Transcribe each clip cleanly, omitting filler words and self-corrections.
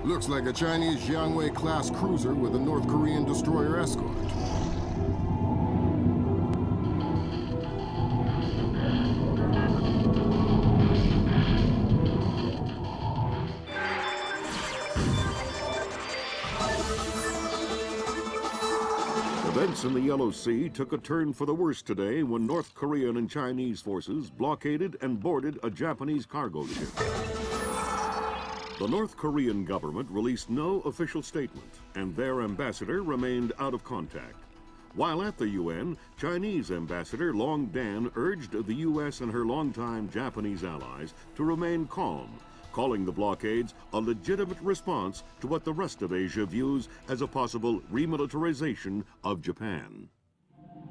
Looks like a Chinese Jiangwei-class cruiser with a North Korean destroyer escort. Events in the Yellow Sea took a turn for the worse today when North Korean and Chinese forces blockaded and boarded a Japanese cargo ship. The North Korean government released no official statement, and their ambassador remained out of contact. While at the UN, Chinese Ambassador Long Dan urged the U.S. and her longtime Japanese allies to remain calm, calling the blockades a legitimate response to what the rest of Asia views as a possible remilitarization of Japan.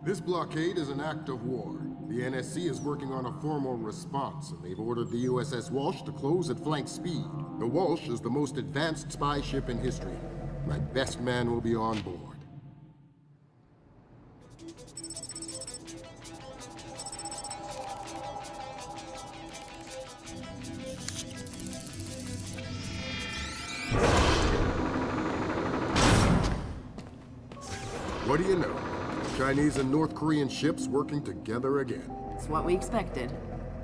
This blockade is an act of war. The NSC is working on a formal response, and they've ordered the USS Walsh to close at flank speed. The Walsh is the most advanced spy ship in history. My best man will be on board. What do you know? Chinese and North Korean ships working together again. It's what we expected.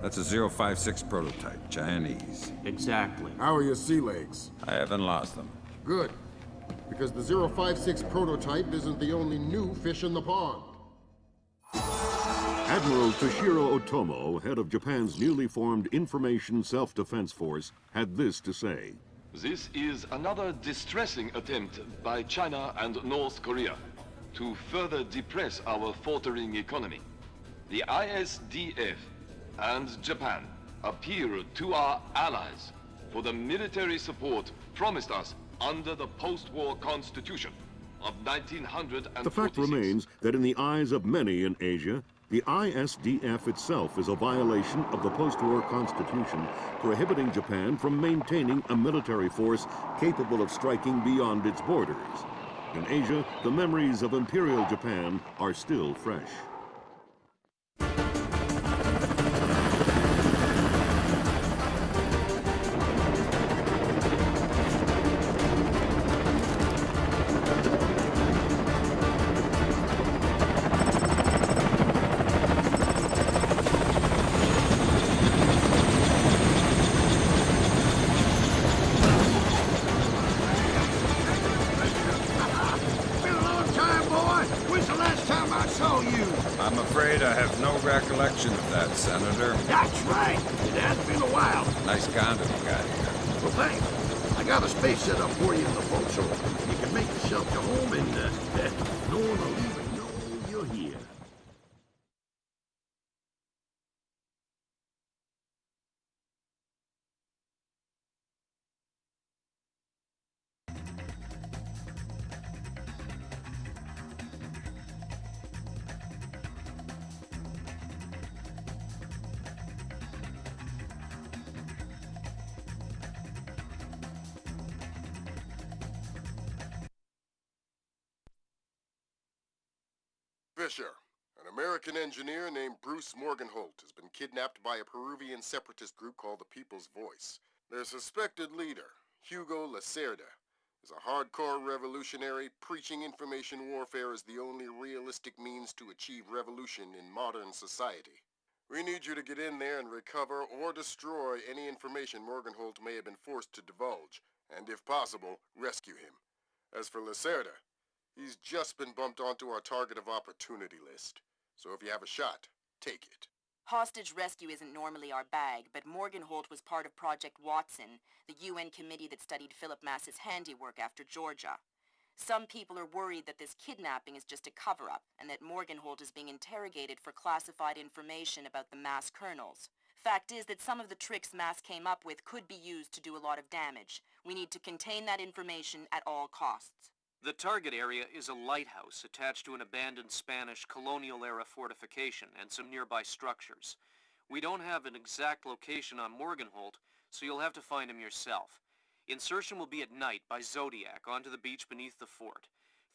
That's a 056 prototype, Chinese. Exactly. How are your sea legs? I haven't lost them. Good. Because the 056 prototype isn't the only new fish in the pond. Admiral Toshiro Otomo, head of Japan's newly formed Information Self-Defense Force, had this to say. This is another distressing attempt by China and North Korea to further depress our faltering economy. The ISDF and Japan appeal to our allies for the military support promised us under the post-war constitution of 1946. The fact remains that in the eyes of many in Asia, the ISDF itself is a violation of the post-war constitution, prohibiting Japan from maintaining a military force capable of striking beyond its borders. In Asia, the memories of Imperial Japan are still fresh. I'm afraid I have no recollection of that, Senator. That's right. It has been a while. Nice condo you got here. Well, thanks. I got a space set up for you in the forecastle. You can make yourself to home and no one will even know you're here. Fisher, an American engineer named Bruce Morgenholt, has been kidnapped by a Peruvian separatist group called the People's Voice. Their suspected leader, Hugo Lacerda, is a hardcore revolutionary preaching information warfare as the only realistic means to achieve revolution in modern society. We need you to get in there and recover or destroy any information Morgenholt may have been forced to divulge, and if possible, rescue him. As for Lacerda, he's just been bumped onto our target of opportunity list. So if you have a shot, take it. Hostage rescue isn't normally our bag, but Morgenholt was part of Project Watson, the UN committee that studied Philip Mass's handiwork after Georgia. Some people are worried that this kidnapping is just a cover-up and that Morgenholt is being interrogated for classified information about the mass kernels. Fact is that some of the tricks Mass came up with could be used to do a lot of damage. We need to contain that information at all costs. The target area is a lighthouse attached to an abandoned Spanish colonial-era fortification and some nearby structures. We don't have an exact location on Morgenholt, so you'll have to find him yourself. Insertion will be at night by Zodiac onto the beach beneath the fort.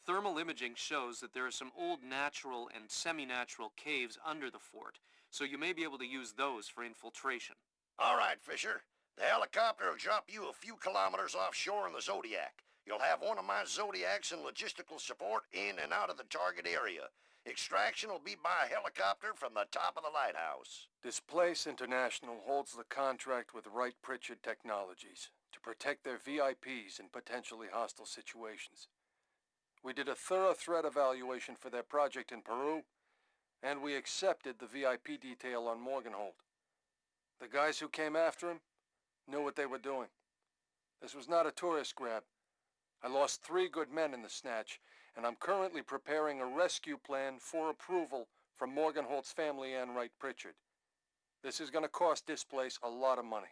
Thermal imaging shows that there are some old natural and semi-natural caves under the fort, so you may be able to use those for infiltration. All right, Fisher. The helicopter will drop you a few kilometers offshore in the Zodiac. You'll have one of my Zodiacs and logistical support in and out of the target area. Extraction will be by helicopter from the top of the lighthouse. Displace International holds the contract with Wright Pritchard Technologies to protect their VIPs in potentially hostile situations. We did a thorough threat evaluation for their project in Peru, and we accepted the VIP detail on Morgenholt. The guys who came after him knew what they were doing. This was not a tourist grab. I lost 3 good men in the snatch, and I'm currently preparing a rescue plan for approval from Morgenholt's family and Wright Pritchard. This is going to cost Displace a lot of money.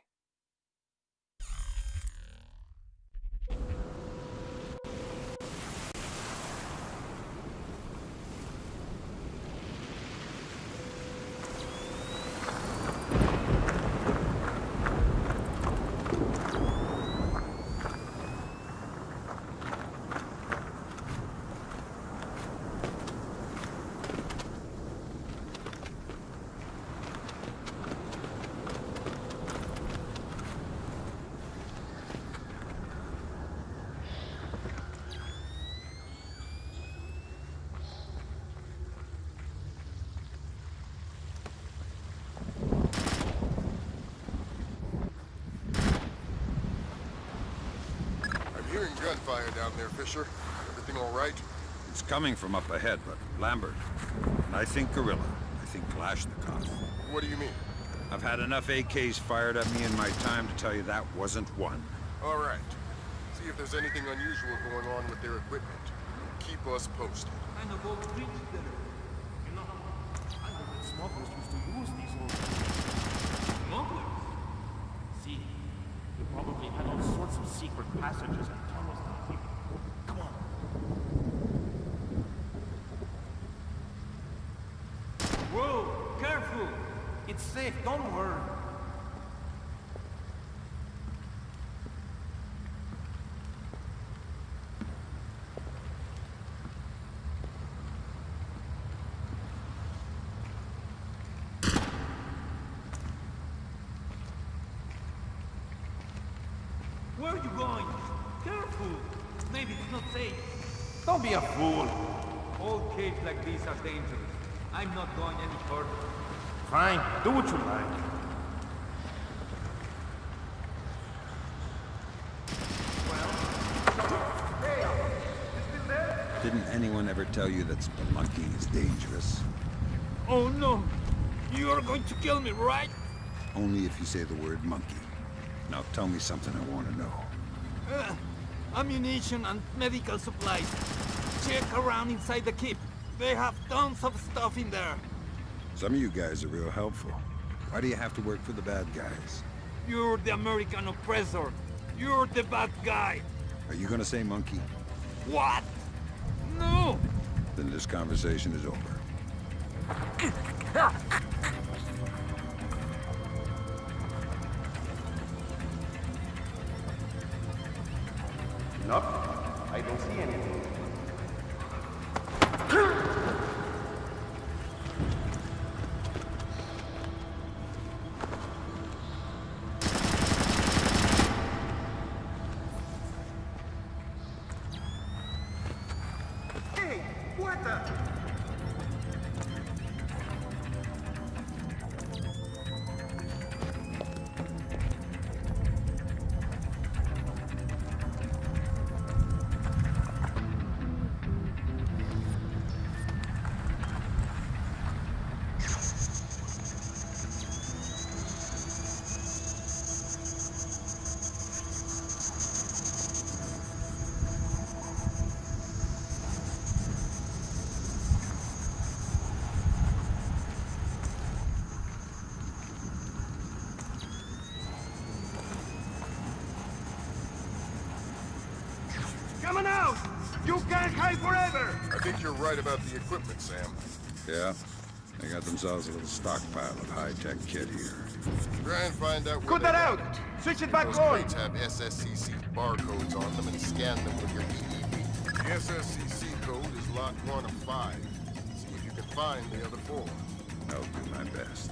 Hearing gunfire down there, Fisher. Everything all right? It's coming from up ahead, but Lambert. And I think Gorilla. I think Kalashnikov. What do you mean? I've had enough AKs fired at me in my time to tell you that wasn't one. All right. See if there's anything unusual going on with their equipment. Keep us posted. Kind of old bridge there. You know, I heard that smugglers used to use these old smugglers. See, they probably had all sorts of secret passages and tunnels down here. Come on. Whoa, careful! It's safe, don't worry. Where are you going? Careful! Maybe it's not safe. Don't be a fool. Old caves like these are dangerous. I'm not going any further. Fine, do what you like. Didn't anyone ever tell you that spelunking is dangerous? Oh no! You are going to kill me, right? Only if you say the word monkey. Now tell me something I want to know. Ammunition and medical supplies. Check around inside the keep. They have tons of stuff in there. Some of you guys are real helpful. Why do you have to work for the bad guys? You're the American oppressor. You're the bad guy. Are you gonna say monkey? What? No! Then this conversation is over. Nope. I don't see anything. Hey, what the? can't hide forever! I think you're right about the equipment, Sam. Yeah? They got themselves a little stockpile of high-tech kit here. Try and find out where Cut that out! Switch it back Those on! crates have SSCC barcodes on them and scan them with your EEV. The SSCC code is lot 1 of 5. See if you can find the other 4. I'll do my best.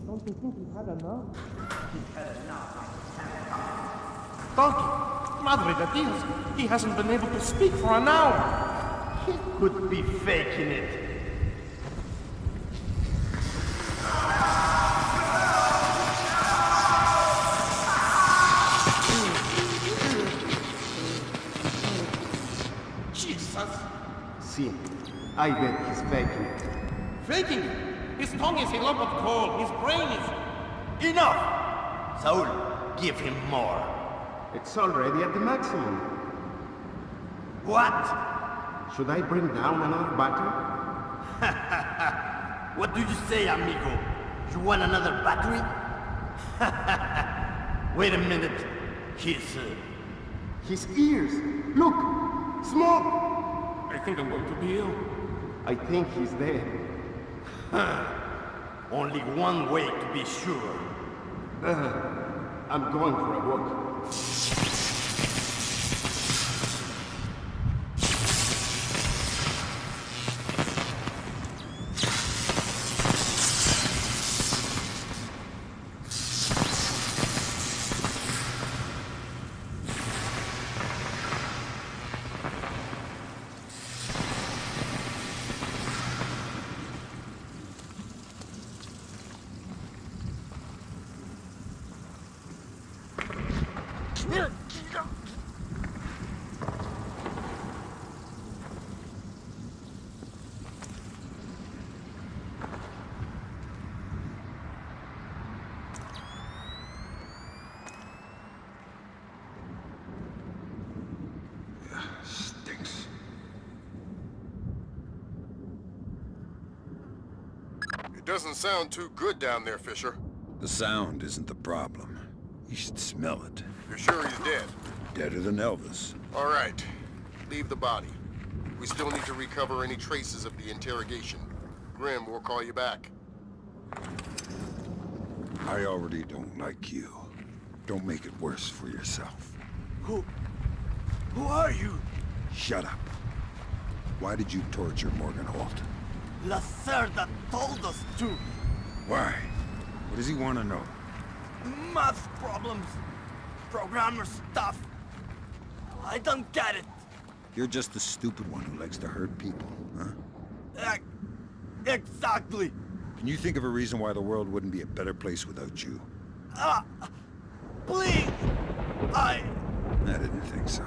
Don't you think he had enough? Donkey! Madre de Dios! He hasn't been able to speak for an hour! He could be faking it. Jesus! See, I bet he's faking it. Faking it! His tongue is a lump of coal. His brain is... Enough! Saul, give him more. It's already at the maximum. What? Should I bring down another battery? What do you say, amigo? You want another battery? Wait a minute. His ears! Look! Smoke! I think I'm going to be ill. I think he's dead. Only one way to be sure. I'm going for a walk. Stinks. It doesn't sound too good down there, Fisher. The sound isn't the problem. You should smell it. You're sure he's dead? Deader than Elvis. All right. Leave the body. We still need to recover any traces of the interrogation. Grim will call you back. I already don't like you. Don't make it worse for yourself. Who are you? Shut up. Why did you torture Morgan Holt? Lacerda told us to. Why? What does he want to know? Math problems. Programmer stuff. I don't get it. You're just the stupid one who likes to hurt people, huh? Exactly. Can you think of a reason why the world wouldn't be a better place without you? Please. I didn't think so.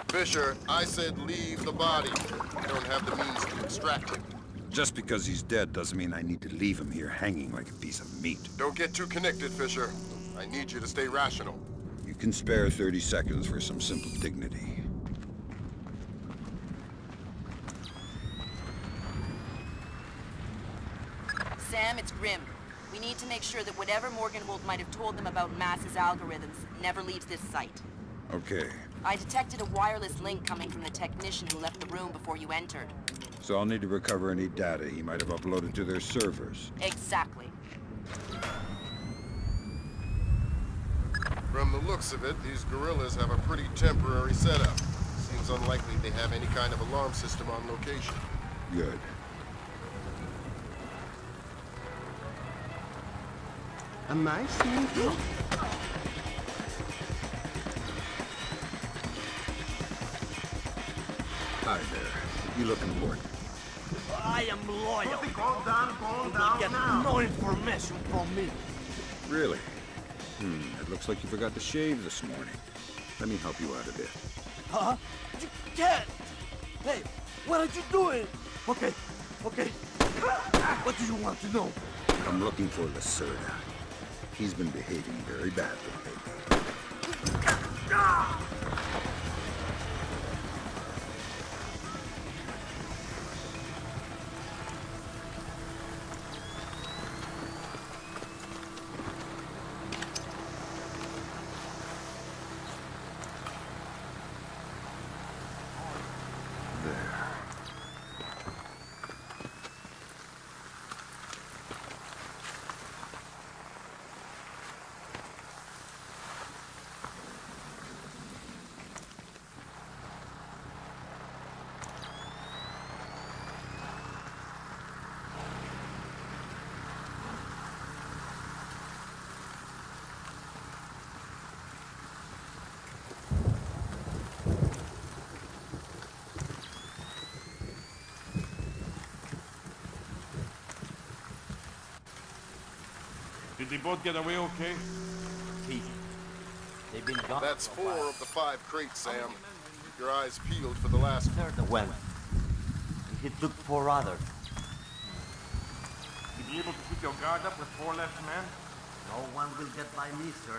Fisher, I said leave the body. I don't have the means to extract him. Just because he's dead doesn't mean I need to leave him here hanging like a piece of meat. Don't get too connected, Fisher. I need you to stay rational. You can spare 30 seconds for some simple dignity. Sam, it's Grim. We need to make sure that whatever Morgan Holt might have told them about Mass's algorithms never leaves this site. Okay. I detected a wireless link coming from the technician who left the room before you entered. So I'll need to recover any data he might have uploaded to their servers. Exactly. From the looks of it, these guerrillas have a pretty temporary setup. Seems unlikely they have any kind of alarm system on location. Good. Am I seeing you? Hi there. You look important. I am loyal. Calm down You will get now. no information from me. Really? It looks like you forgot to shave this morning. Let me help you out a bit. Huh? You can't! Hey, what are you doing? Okay. What do you want to know? I'm looking for Lacerda. He's been behaving very badly lately. Did they both get away okay? Easy. They've been gone. That's 4 of the 5 crates, Sam. Keep your eyes peeled for the last one. Third well. And he took 4 others. You be able to keep your guard up with 4 left men? No one will get by me, sir.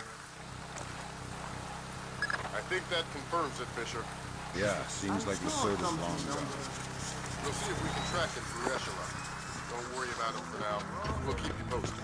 I think that confirms it, Fisher. Yeah, seems like Lacerda's long gone. We'll see if we can track him through Echelon. Don't worry about him for now. We'll keep you posted.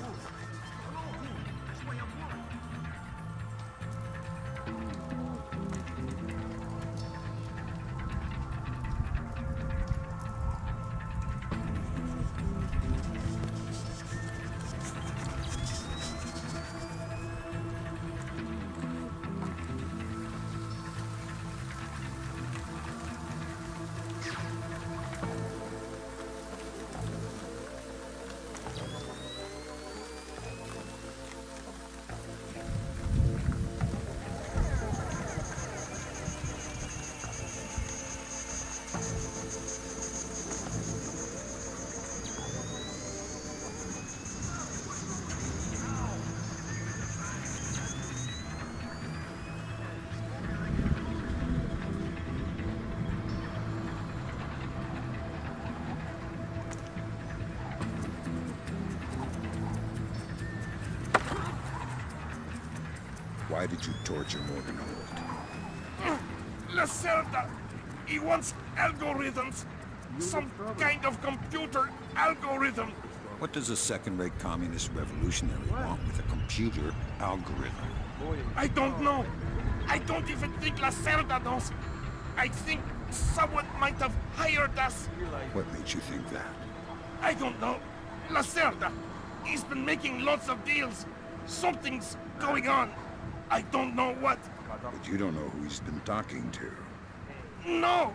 Why did you torture Morgan Holt? Lacerda! He wants algorithms. Some kind of computer algorithm. What does a second-rate communist revolutionary want with a computer algorithm? I don't know. I don't even think Lacerda knows. I think someone might have hired us. What makes you think that? I don't know. Lacerda. He's been making lots of deals. Something's going on. I don't know what. But you don't know who he's been talking to. No!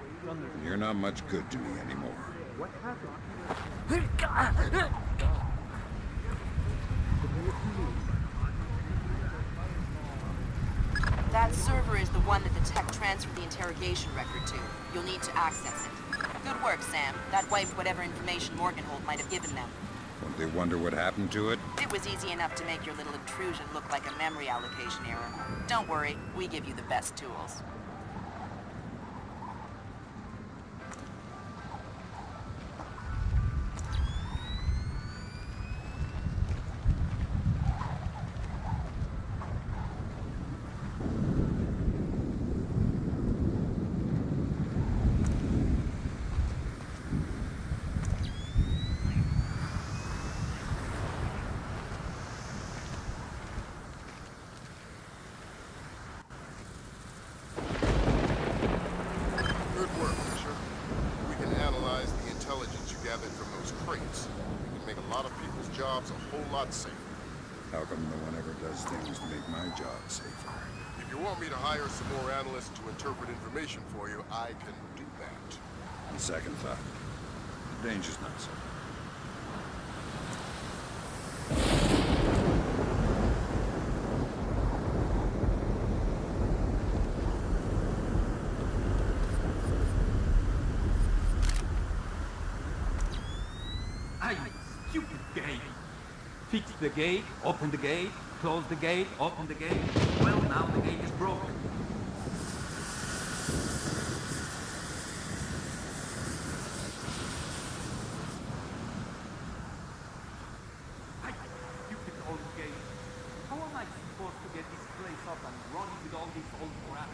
You're not much good to me anymore. That server is the one that the tech transferred the interrogation record to. You'll need to access it. Good work, Sam. That wiped whatever information Morgenhold might have given them. Won't they wonder what happened to it? It was easy enough to make your little intrusion look like a memory allocation error. Don't worry, we give you the best tools. Good work, Fisher. We can analyze the intelligence you gathered from those crates. We can make a lot of people's jobs a whole lot safer. How come no one ever does things to make my job safer? you want me to hire some more analysts to interpret information for you, I can do that. On second thought, the danger's not so. Aye, stupid gate. Fix the gate, open the gate, close the gate, open the gate. Well, now the gate is broken. Aye, stupid old gate. How am I supposed to get this place up and running with all this old crap?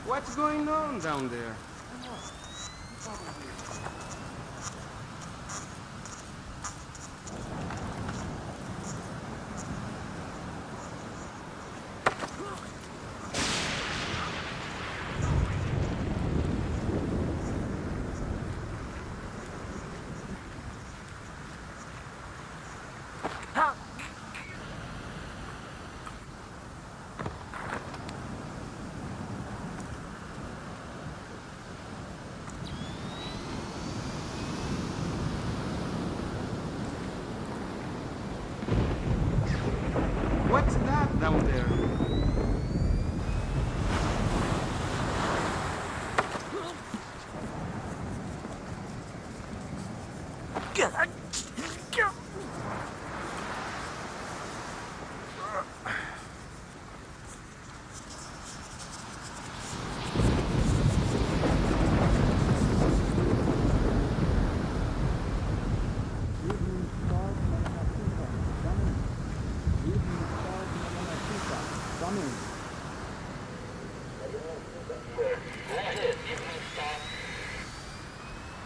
What's going on down there? What's that down there?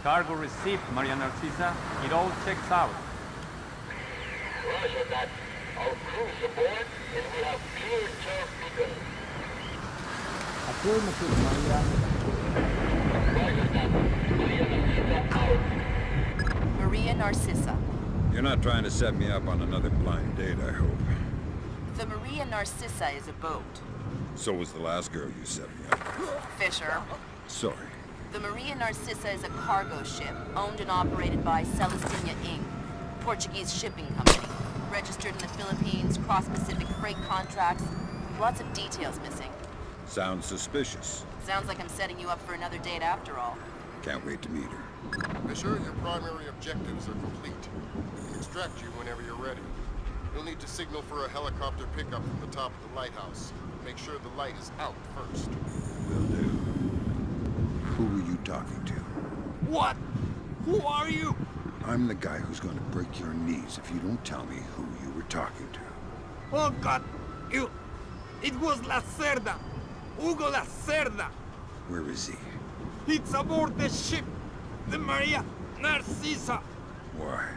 Cargo received, Maria Narcisa. It all checks out. Roger that. Our crew's aboard, and we have clear turf beacon. Affirmative, Maria. Roger that. Maria Narcisa out. Maria Narcissa. You're not trying to set me up on another blind date, I hope. The Maria Narcissa is a boat. So was the last girl you set me up. Fisher. Sorry. The Maria Narcissa is a cargo ship owned and operated by Celestina Inc., Portuguese shipping company. Registered in the Philippines, cross-Pacific freight contracts. Lots of details missing. Sounds suspicious. Sounds like I'm setting you up for another date after all. Can't wait to meet her. Fisher, your primary objectives are complete. We can extract you whenever you're ready. You'll need to signal for a helicopter pickup from the top of the lighthouse. Make sure the light is out first. Will do. Who were you talking to? What? Who are you? I'm the guy who's going to break your knees if you don't tell me who you were talking to. Oh, God. It was La Cerda. Hugo La Cerda. Where is he? It's aboard the ship. The Maria Narcissa. Why?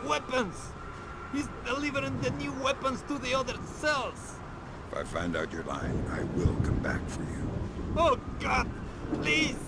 Weapons. He's delivering the new weapons to the other cells. If I find out you're lying, I will come back for you. Oh, God. Please.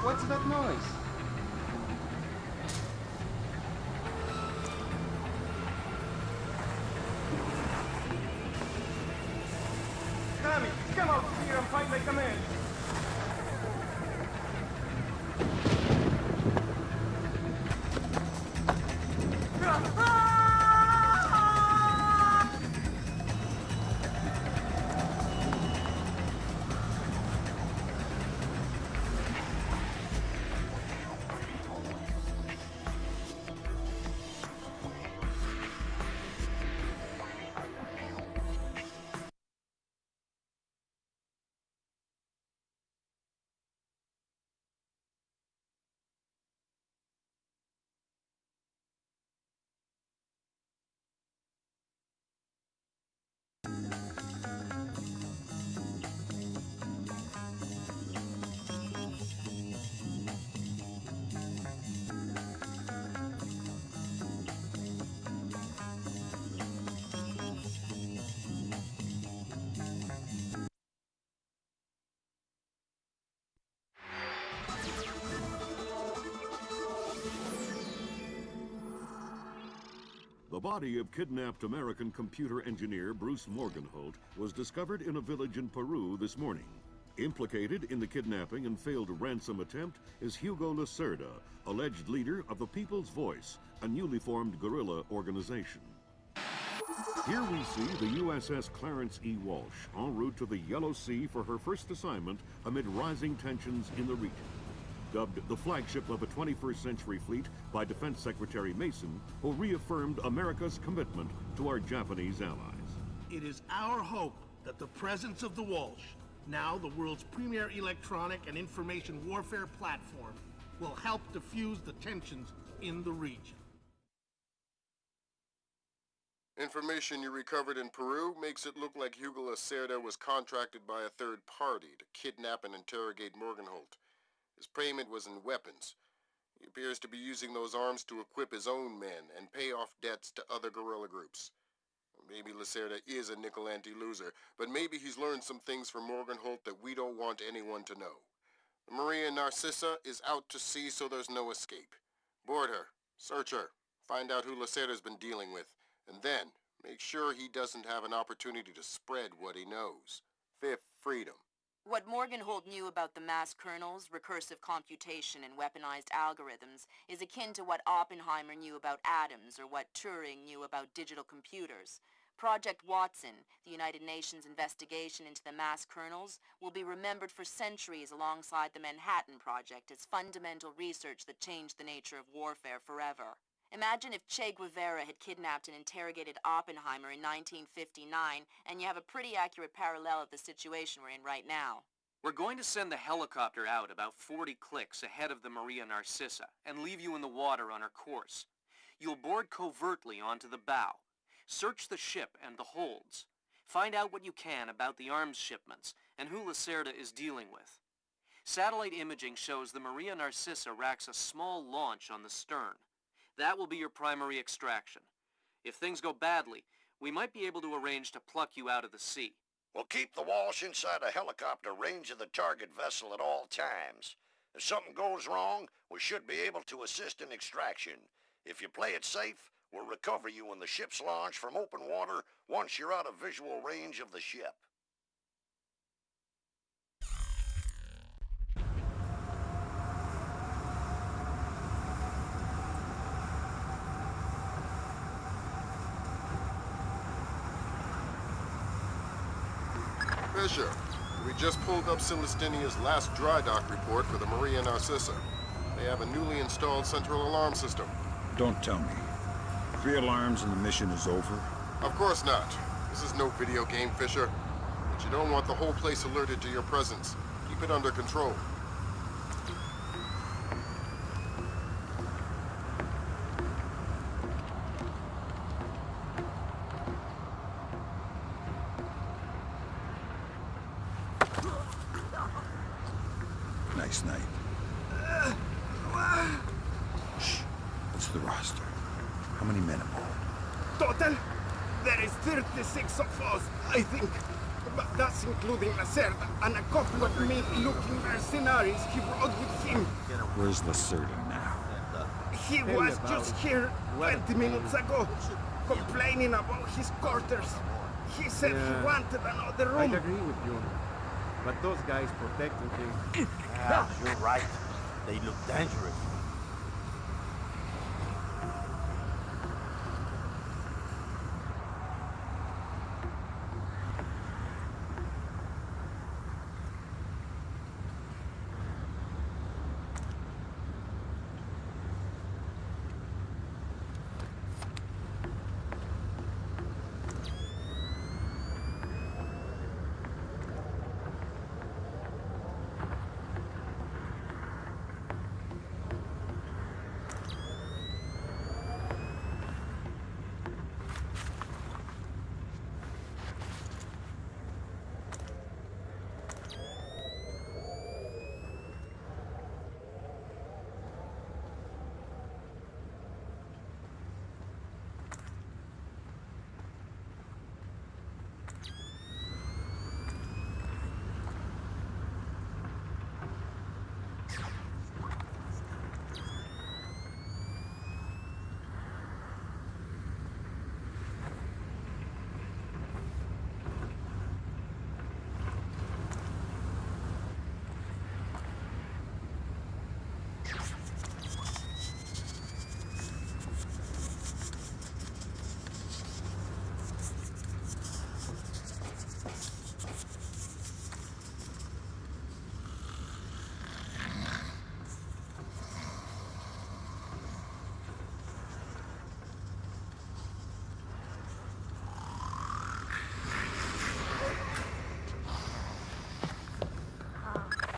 What's that noise? Tommy, come out here and fight like a man. The body of kidnapped American computer engineer Bruce Morgenholt was discovered in a village in Peru this morning. Implicated in the kidnapping and failed ransom attempt is Hugo Lacerda, alleged leader of the People's Voice, a newly formed guerrilla organization. Here we see the USS Clarence E. Walsh en route to the Yellow Sea for her first assignment amid rising tensions in the region. Dubbed the flagship of a 21st century fleet by Defense Secretary Mason, who reaffirmed America's commitment to our Japanese allies. It is our hope that the presence of the Walsh, now the world's premier electronic and information warfare platform, will help diffuse the tensions in the region. Information you recovered in Peru makes it look like Hugo Lacerda was contracted by a third party to kidnap and interrogate Morgenholt. His payment was in weapons. He appears to be using those arms to equip his own men and pay off debts to other guerrilla groups. Maybe Lacerda is a nickel anti-loser, but maybe he's learned some things from Morgenholt that we don't want anyone to know. The Maria Narcissa is out to sea, so there's no escape. Board her, search her, find out who Lacerda's been dealing with, and then make sure he doesn't have an opportunity to spread what he knows. Fifth freedom. What Morgenholt knew about the mass kernels, recursive computation, and weaponized algorithms is akin to what Oppenheimer knew about atoms or what Turing knew about digital computers. Project Watson, the United Nations investigation into the mass kernels, will be remembered for centuries alongside the Manhattan Project as fundamental research that changed the nature of warfare forever. Imagine if Che Guevara had kidnapped and interrogated Oppenheimer in 1959, and you have a pretty accurate parallel of the situation we're in right now. We're going to send the helicopter out about 40 clicks ahead of the Maria Narcissa and leave you in the water on her course. You'll board covertly onto the bow. Search the ship and the holds. Find out what you can about the arms shipments and who Lacerda is dealing with. Satellite imaging shows the Maria Narcissa racks a small launch on the stern. That will be your primary extraction. If things go badly, we might be able to arrange to pluck you out of the sea. We'll keep the Walsh inside a helicopter range of the target vessel at all times. If something goes wrong, we should be able to assist in extraction. If you play it safe, we'll recover you when the ship's launched from open water once you're out of visual range of the ship. Fisher, we just pulled up Celestinia's last dry dock report for the Maria Narcissa. They have a newly installed central alarm system. Don't tell me. 3 alarms and the mission is over? Of course not. This is no video game, Fisher. But you don't want the whole place alerted to your presence. Keep it under control. Nice night. Shh. What's the roster? How many men aboard? Total? There is 36 of us, I think. But that's including Lacerda and a couple of mean-looking mercenaries he brought with him. Where's Lacerda now? He was just here 20 minutes ago, complaining about his quarters. He said he wanted another room. I agree with you. But those guys protecting him... You're right. They look dangerous.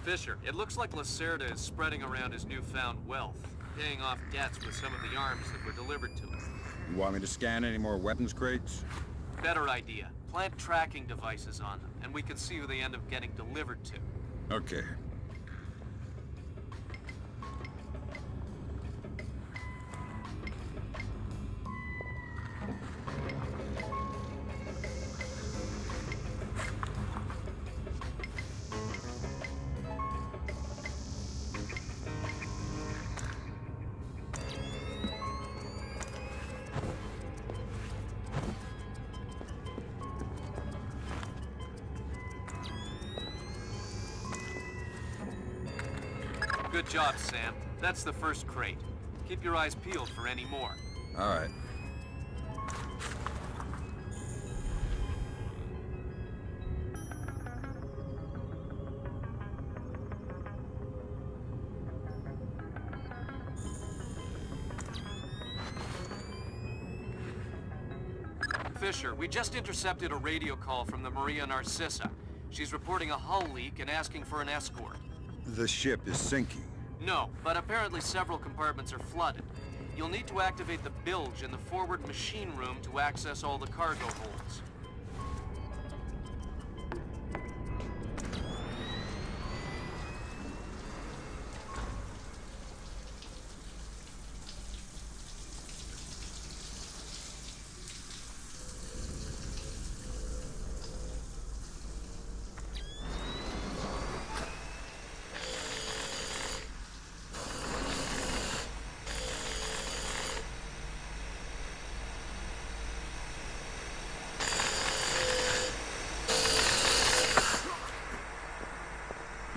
Fisher, it looks like Lacerda is spreading around his newfound wealth, paying off debts with some of the arms that were delivered to him. You want me to scan any more weapons crates? Better idea. Plant tracking devices on them, and we can see who they end up getting delivered to. Okay. Good job, Sam. That's the first crate. Keep your eyes peeled for any more. All right. Fisher, we just intercepted a radio call from the Maria Narcissa. She's reporting a hull leak and asking for an escort. The ship is sinking. No, but apparently several compartments are flooded. You'll need to activate the bilge in the forward machine room to access all the cargo holds.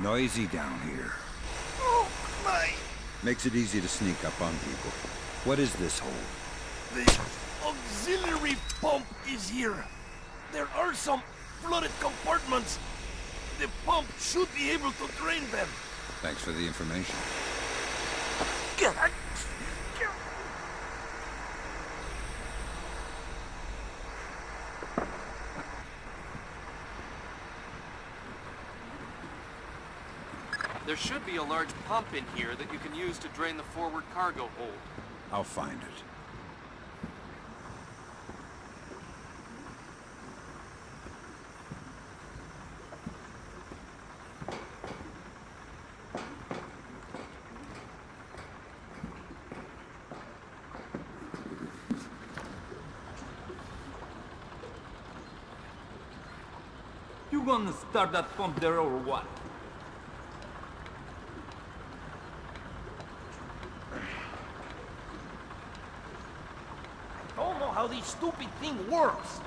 Noisy down here. Oh, my! Makes it easy to sneak up on people. What is this hole? The auxiliary pump is here. There are some flooded compartments. The pump should be able to drain them. Thanks for the information. There should be a large pump in here that you can use to drain the forward cargo hold. I'll find it. gonna start that pump there or what? I don't know how this stupid thing works.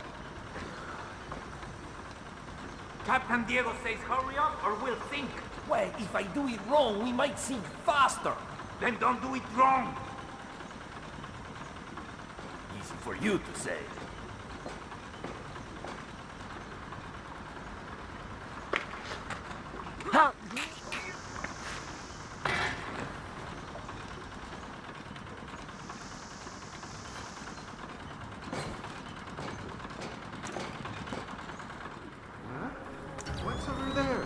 Captain Diego says hurry up or we'll sink. Well, if I do it wrong, we might sink faster. Then don't do it wrong. Easy for you to say. Ha! What's over there?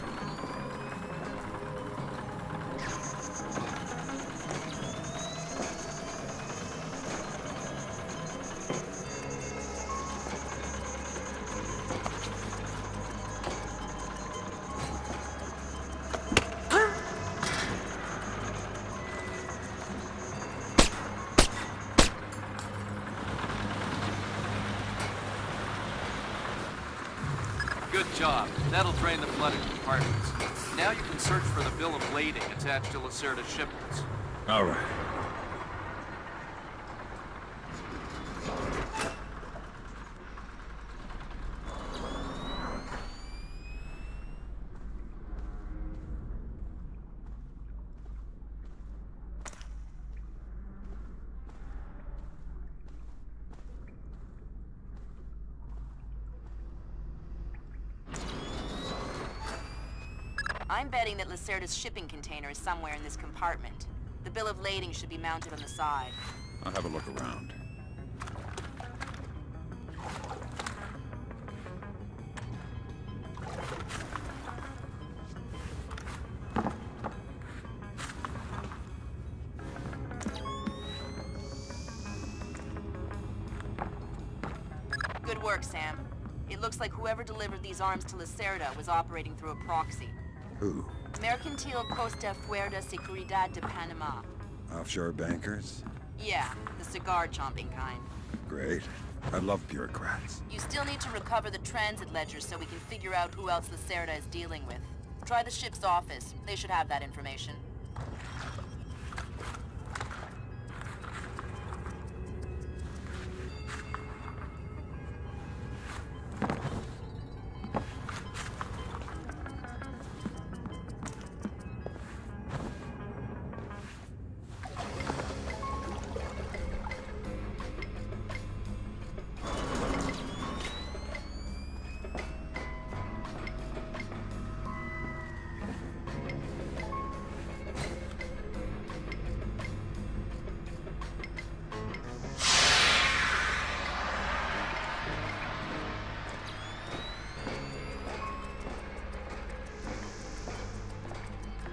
Good job. That'll drain the flooded compartments. Now you can search for the bill of lading attached to Lacerda's shipments. All right. I'm betting that Lacerda's shipping container is somewhere in this compartment. The bill of lading should be mounted on the side. I'll have a look around. Good work, Sam. It looks like whoever delivered these arms to Lacerda was operating through a proxy. Who? Mercantil Costa Fuerza Seguridad de Panama. Offshore bankers? Yeah, the cigar-chomping kind. Great. I love bureaucrats. You still need to recover the transit ledger so we can figure out who else Lacerda is dealing with. Try the ship's office. They should have that information.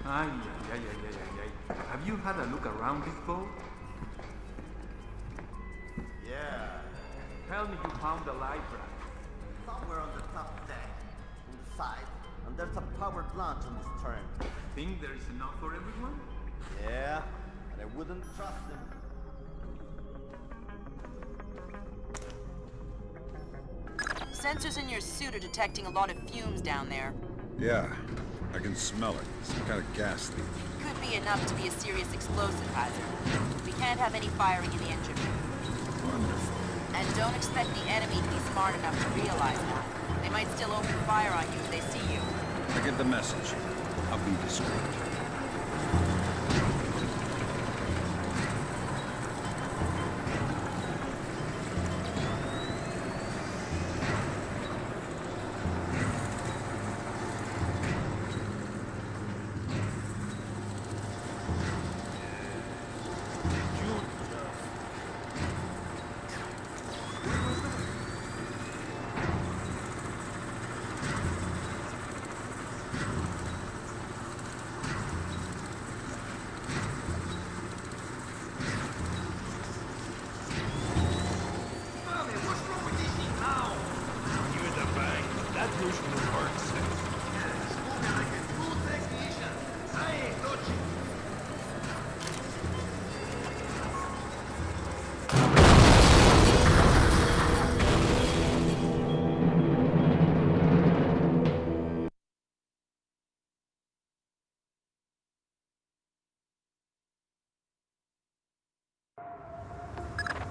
Ay. Have you had a look around this boat? Yeah. Tell me you found the library. Somewhere on the top deck, on the side, and there's a powered launch on the stern. Think there is enough for everyone? Yeah, and I wouldn't trust them. Sensors in your suit are detecting a lot of fumes down there. Yeah, I can smell it. Some kind of gas leak. Could be enough to be a serious explosive hazard. We can't have any firing in the engine room. Wonderful. And don't expect the enemy to be smart enough to realize that. They might still open fire on you if they see you. I get the message. I'll be discreet.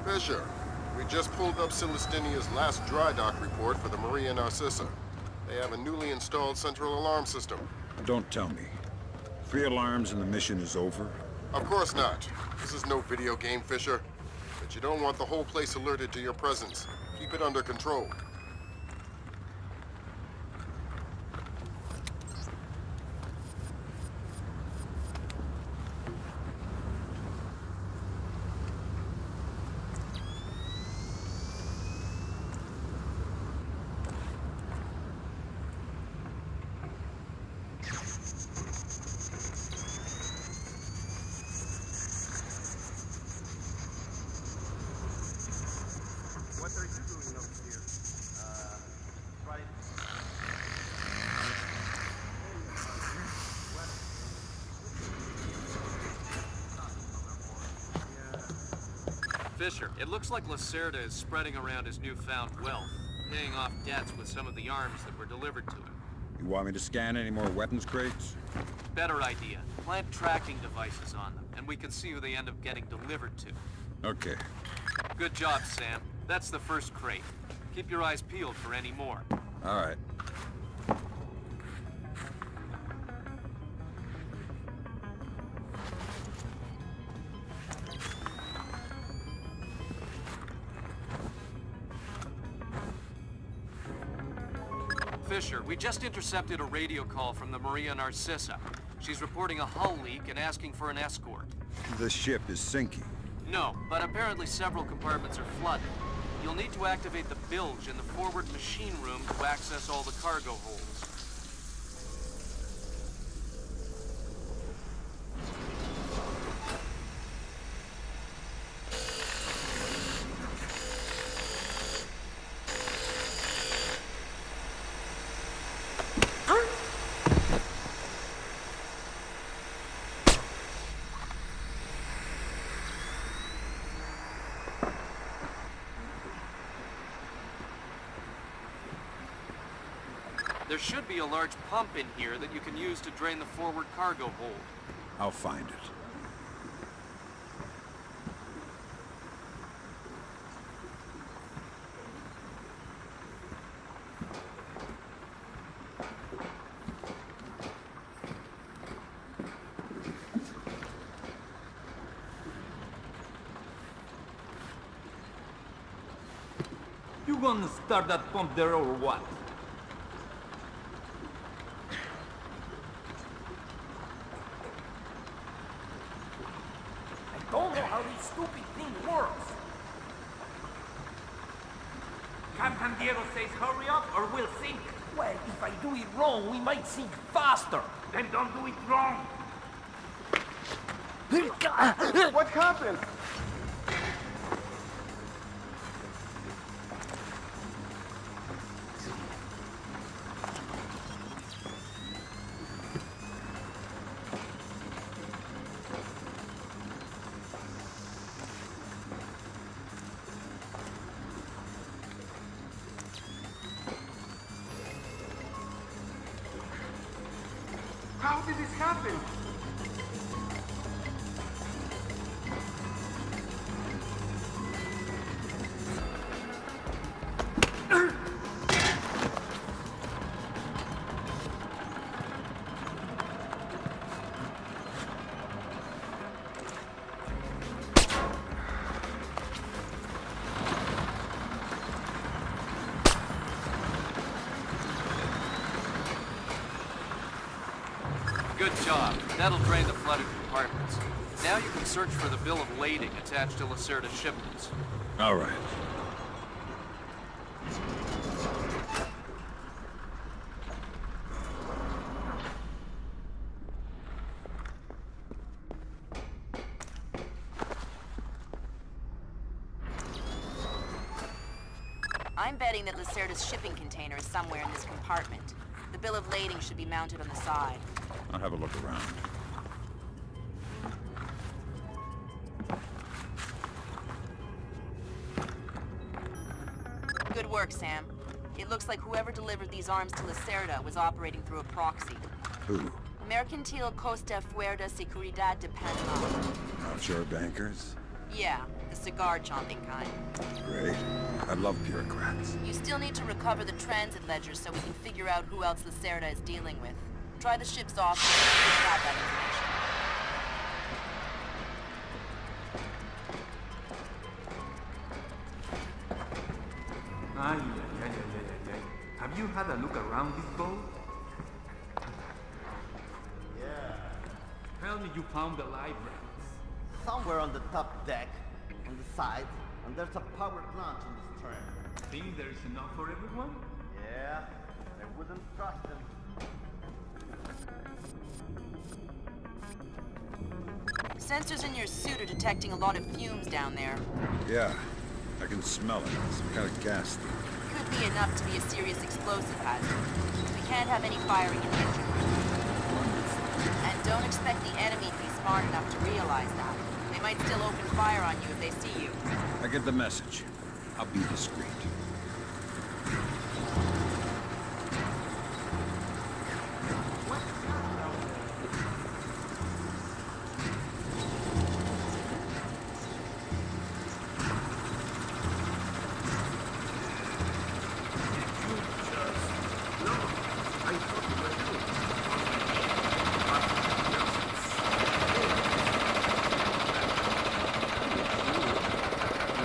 Fisher, we just pulled up Celestinia's last dry dock report for the Maria Narcissa. They have a newly installed central alarm system. Don't tell me. 3 alarms and the mission is over? Of course not. This is no video game, Fisher. But you don't want the whole place alerted to your presence. Keep it under control. Fisher, it looks like Lacerda is spreading around his newfound wealth, paying off debts with some of the arms that were delivered to him. You want me to scan any more weapons crates? Better idea. Plant tracking devices on them, and we can see who they end up getting delivered to. Okay. Good job, Sam. That's the first crate. Keep your eyes peeled for any more. All right. Fisher, we just intercepted a radio call from the Maria Narcissa. She's reporting a hull leak and asking for an escort. The ship is sinking. No, but apparently several compartments are flooded. You'll need to activate the bilge in the forward machine room to access all the cargo holds. There should be a large pump in here that you can use to drain the forward cargo hold. I'll find it. You gonna start that pump there or what? I don't know how this stupid thing works. Captain Diego says hurry up or we'll sink. Well, if I do it wrong, we might sink faster. Then don't do it wrong. What happened? How did this happen? Good job. That'll drain the flooded compartments. Now you can search for the bill of lading attached to Lacerda's shipments. All right. I'm betting that Lacerda's shipping container is somewhere in this compartment. The bill of lading should be mounted on the side. I'll have a look around. Good work, Sam. It looks like whoever delivered these arms to Lacerda was operating through a proxy. Who? Mercantil Costa Fuerza Seguridad de Panama. Offshore bankers? Yeah, the cigar-chomping kind. Great. I love bureaucrats. You still need to recover the transit ledgers so we can figure out who else Lacerda is dealing with. Try the ship's office and have that information. Ay, ay, ay, ay, ay. Have you had a look around this boat? Yeah. Tell me you found the library. Somewhere on the top deck, on the side, and there's a powered launch in the stern. Think there's enough for everyone? Yeah, I wouldn't trust them. Sensors in your suit are detecting a lot of fumes down there. Yeah, I can smell it. Some kind of gas. Could be enough to be a serious explosive hazard. We can't have any firing in the engine room. And don't expect the enemy to be smart enough to realize that. They might still open fire on you if they see you. I get the message. I'll be discreet.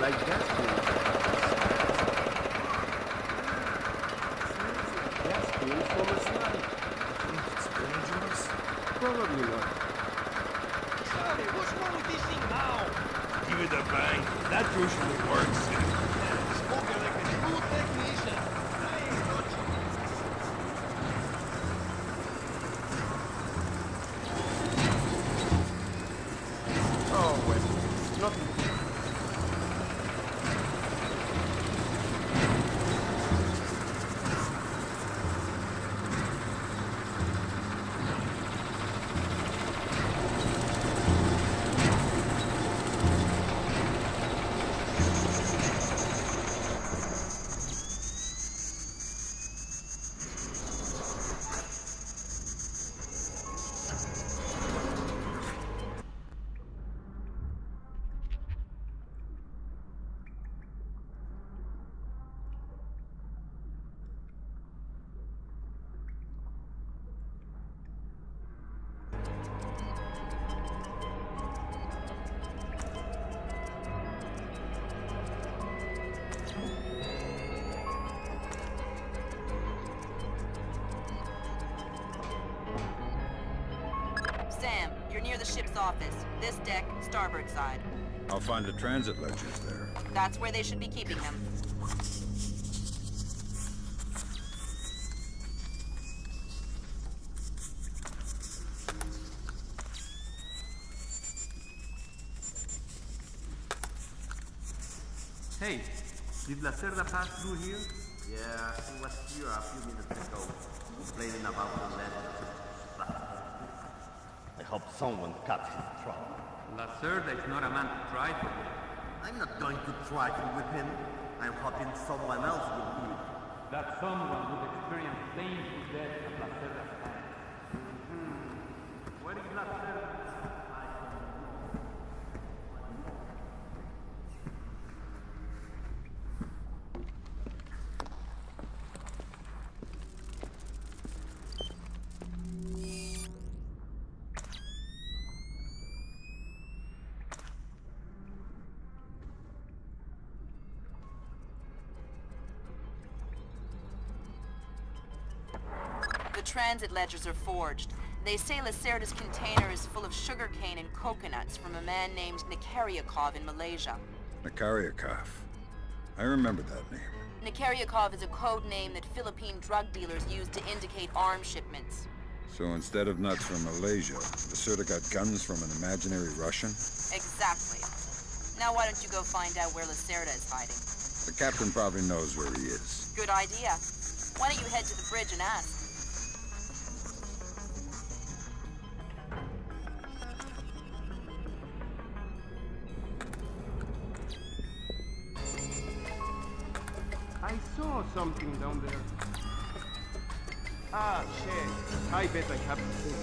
Like gas fuel. Gas fuel from a slide. It's dangerous. Probably not. Charlie, what's wrong with this thing now? Give it a bang. That usually works. Spoken like a true technician. I ain't no Oh, well, nothing. Sam, you're near the ship's office. This deck, starboard side. I'll find the transit ledgers there. That's where they should be keeping them. Hey, did Lacerda pass through here? Yeah, he was here a few minutes ago, complaining about the letter. I hope someone cuts his throat. Lacerda is not a man to trifle with. I'm not going to trifle with him. I'm hoping someone else will do it. That someone would experience painful death at Lacerda's hands. Where is Lacerda? The transit ledgers are forged. They say Lacerda's container is full of sugarcane and coconuts from a man named Nikaryakov in Malaysia. Nikaryakov. I remember that name. Nikaryakov is a code name that Philippine drug dealers use to indicate arms shipments. So instead of nuts from Malaysia, Lacerda got guns from an imaginary Russian? Exactly. Now why don't you go find out where Lacerda is hiding? The captain probably knows where he is. Good idea. Why don't you head to the bridge and ask? I saw something down there. Ah, shit. I bet I have to see it.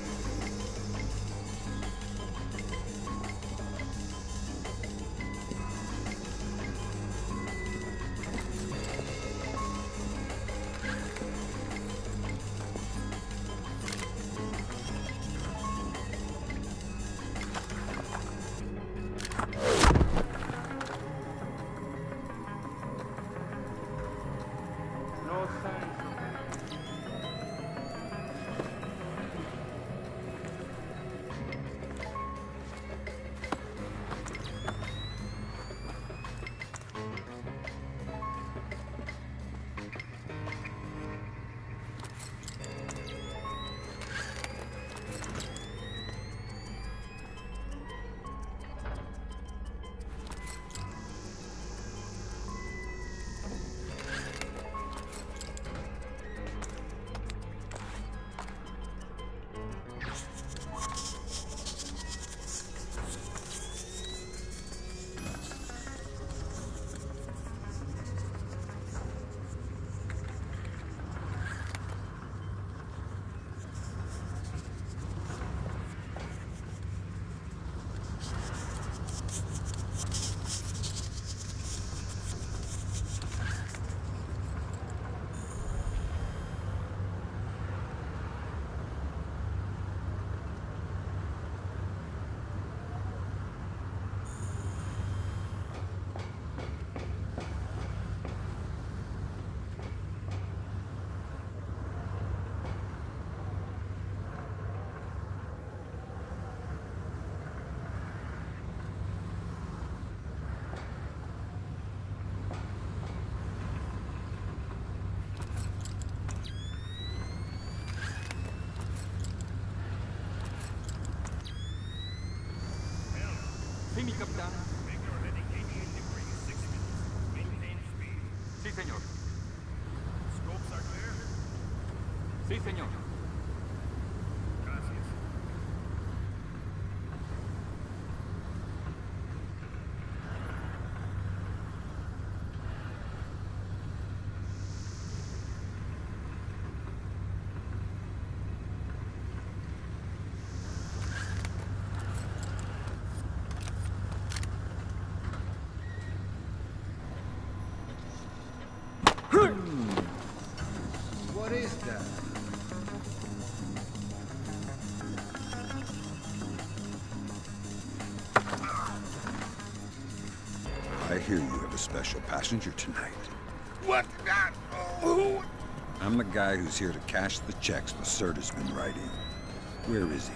mi capitán. Make your heading 88 degrees, 6 minutes. Maintain speed. Sí, señor. Scopes are clear? Sí, señor. Gracias. What is that? I hear you have a special passenger tonight. What? Who? I'm the guy who's here to cash the checks Lacerda's been writing. Where is he?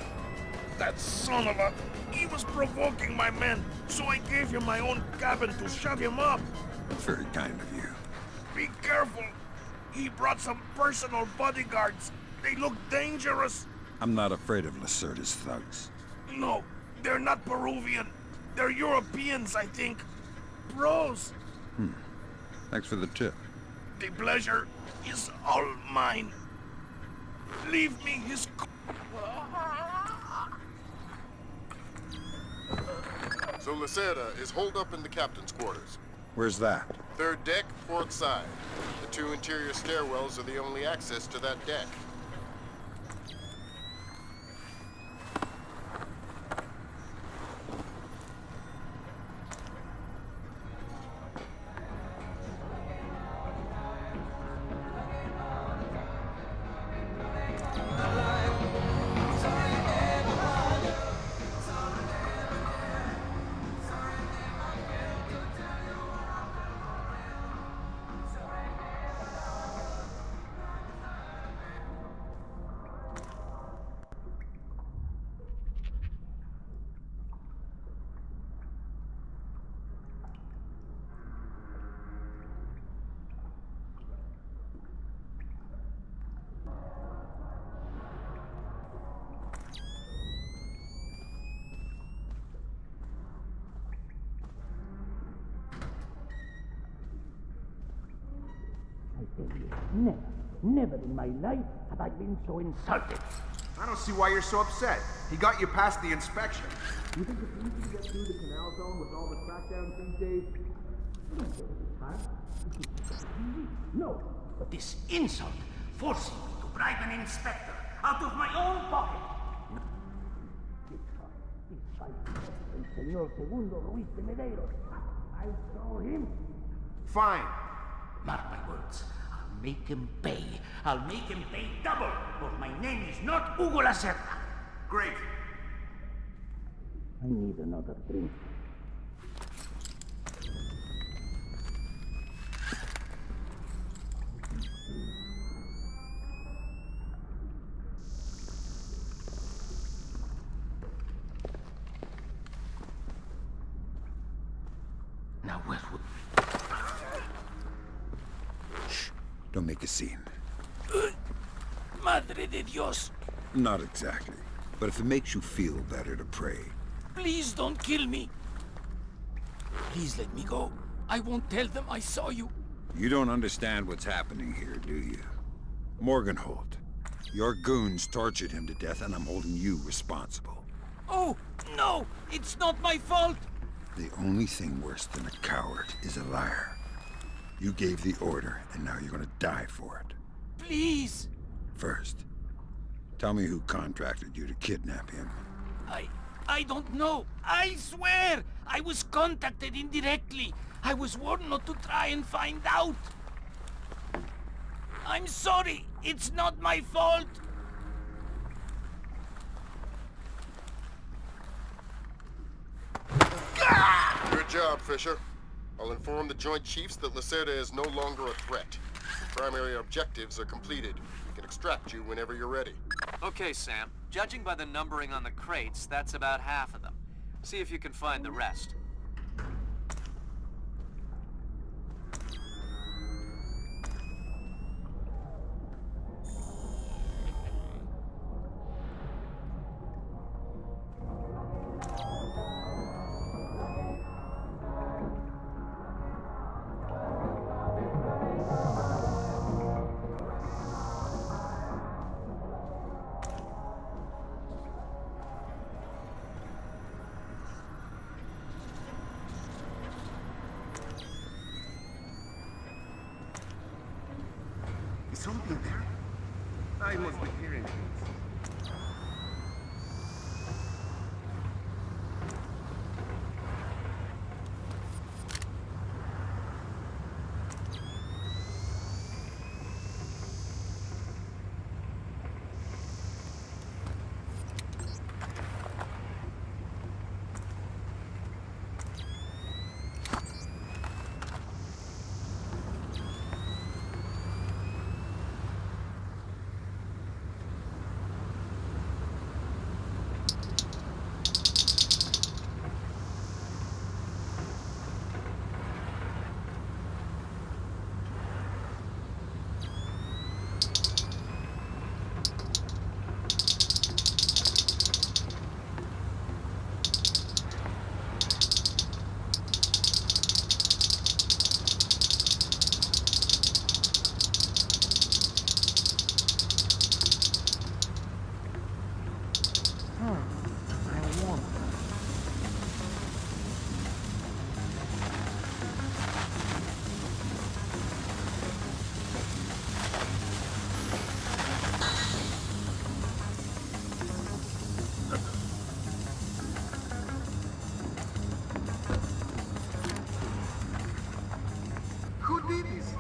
That son of a... He was provoking my men, so I gave him my own cabin to shut him up. That's very kind of you. Be careful. He brought some personal bodyguards. They look dangerous. I'm not afraid of Lacerda's thugs. No, they're not Peruvian. They're Europeans, I think. Bros. Thanks for the tip. The pleasure is all mine. Leave me his... So Lacerda is holed up in the captain's quarters. Where's that? Third deck, port side. The 2 interior stairwells are the only access to that deck. Never in my life have I been so insulted. I don't see why you're so upset. He got you past the inspection. You think it's easy to get through the canal zone with all the crackdowns these days? I don't get it, huh? No, but this insult, forcing me to bribe an inspector out of my own pocket. This fight, el señor Segundo Ruiz de Medeiros. I saw him. Fine. Mark my words. I'll make him pay. I'll make him pay double, or my name is not Hugo Lacerda. Great. I need another drink. Now where would... Shh. Don't make a scene. Madre de Dios. Not exactly. But if it makes you feel better to pray. Please don't kill me. Please let me go. I won't tell them I saw you. You don't understand what's happening here, do you? Morgenholt. Your goons tortured him to death, and I'm holding you responsible. Oh, no! It's not my fault! The only thing worse than a coward is a liar. You gave the order, and now you're gonna die for it. Please! First, tell me who contracted you to kidnap him. I don't know. I swear! I was contacted indirectly. I was warned not to try and find out. I'm sorry. It's not my fault. Good job, Fisher. I'll inform the Joint Chiefs that Lacerda is no longer a threat. Primary objectives are completed. We can extract you whenever you're ready. Okay, Sam. Judging by the numbering on the crates, that's about half of them. See if you can find the rest. something there? I must be hearing things. Who did this?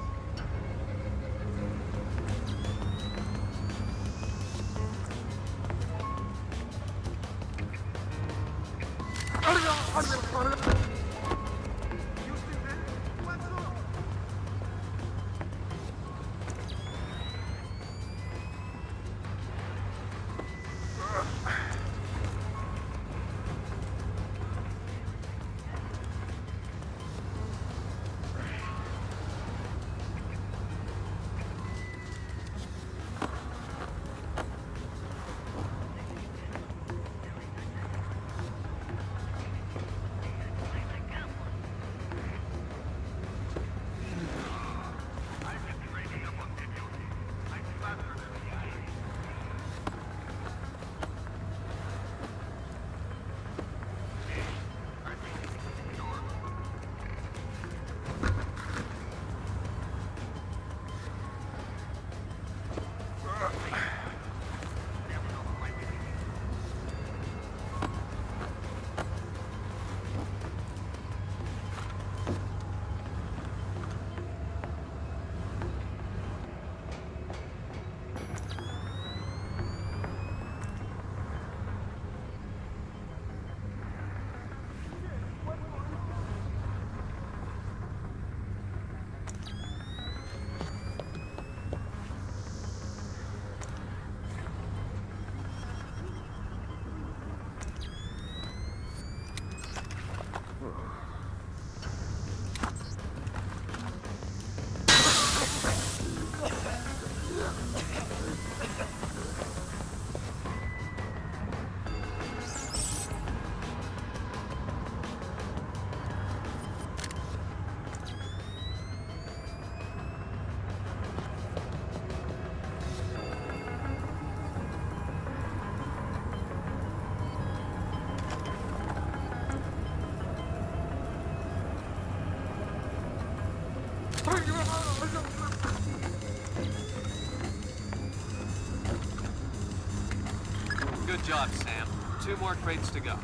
Good job, Sam. 2 more crates to go.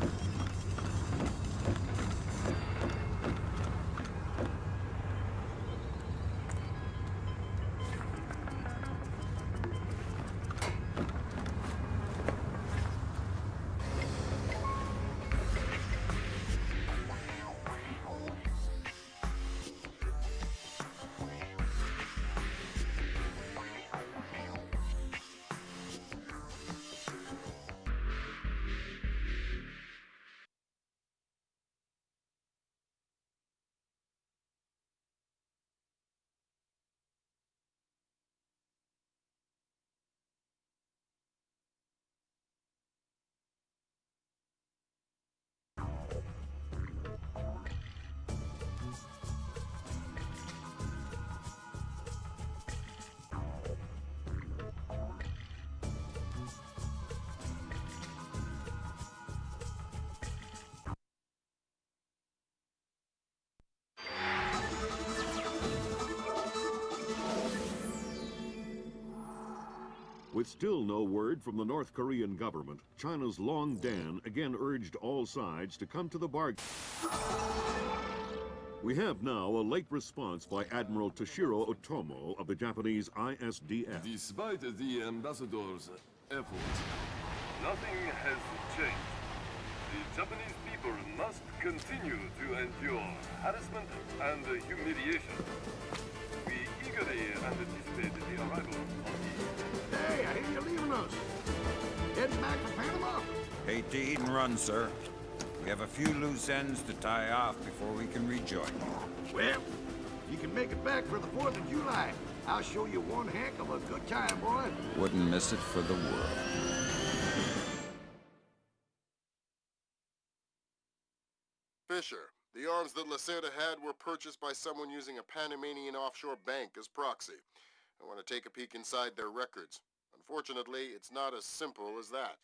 With still no word from the North Korean government, China's Long Dan again urged all sides to come to the bargain. We have now a late response by Admiral Toshiro Otomo of the Japanese ISDF. Despite the ambassador's efforts, nothing has changed. The Japanese people must continue to endure harassment and humiliation. We eagerly anticipate the arrival of the... Hey, I hear you're leaving us. Heading back to Panama? Hate to eat and run, sir. We have a few loose ends to tie off before we can rejoin you. Well, you can make it back for the 4th of July. I'll show you one heck of a good time, boy. Wouldn't miss it for the world. Fisher, the arms that Lacerda had were purchased by someone using a Panamanian offshore bank as proxy. I want to take a peek inside their records. Unfortunately, it's not as simple as that.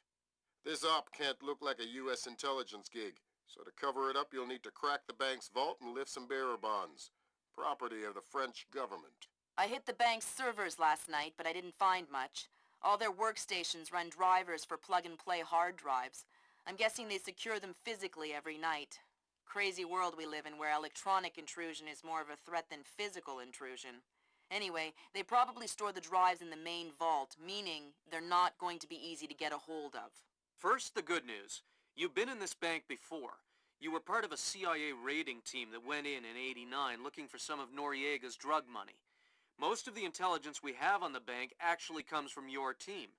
This op can't look like a U.S. intelligence gig, so to cover it up you'll need to crack the bank's vault and lift some bearer bonds. Property of the French government. I hit the bank's servers last night, but I didn't find much. All their workstations run drivers for plug-and-play hard drives. I'm guessing they secure them physically every night. Crazy world we live in where electronic intrusion is more of a threat than physical intrusion. Anyway, they probably store the drives in the main vault, meaning they're not going to be easy to get a hold of. First, the good news. You've been in this bank before. You were part of a CIA raiding team that went in '89 looking for some of Noriega's drug money. Most of the intelligence we have on the bank actually comes from your team.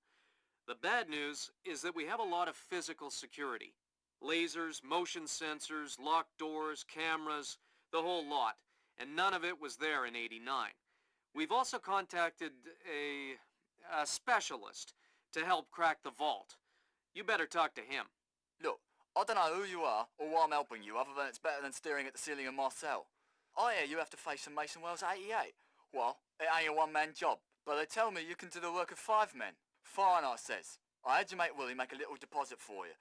The bad news is that we have a lot of physical security. Lasers, motion sensors, locked doors, cameras, the whole lot. And none of it was there in '89. We've also contacted a specialist to help crack the vault. You better talk to him. Look, I don't know who you are or why I'm helping you, other than it's better than staring at the ceiling of my cell. I hear you have to face some Mason Wells 88. Well, it ain't a one-man job, but they tell me you can do the work of 5 men. Fine, I says. I had your mate Willie make a little deposit for you.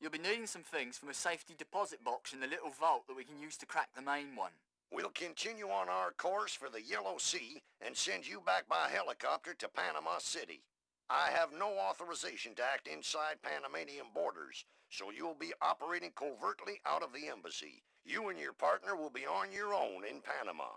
You'll be needing some things from a safety deposit box in the little vault that we can use to crack the main one. We'll continue on our course for the Yellow Sea and send you back by helicopter to Panama City. I have no authorization to act inside Panamanian borders, so you'll be operating covertly out of the embassy. You and your partner will be on your own in Panama.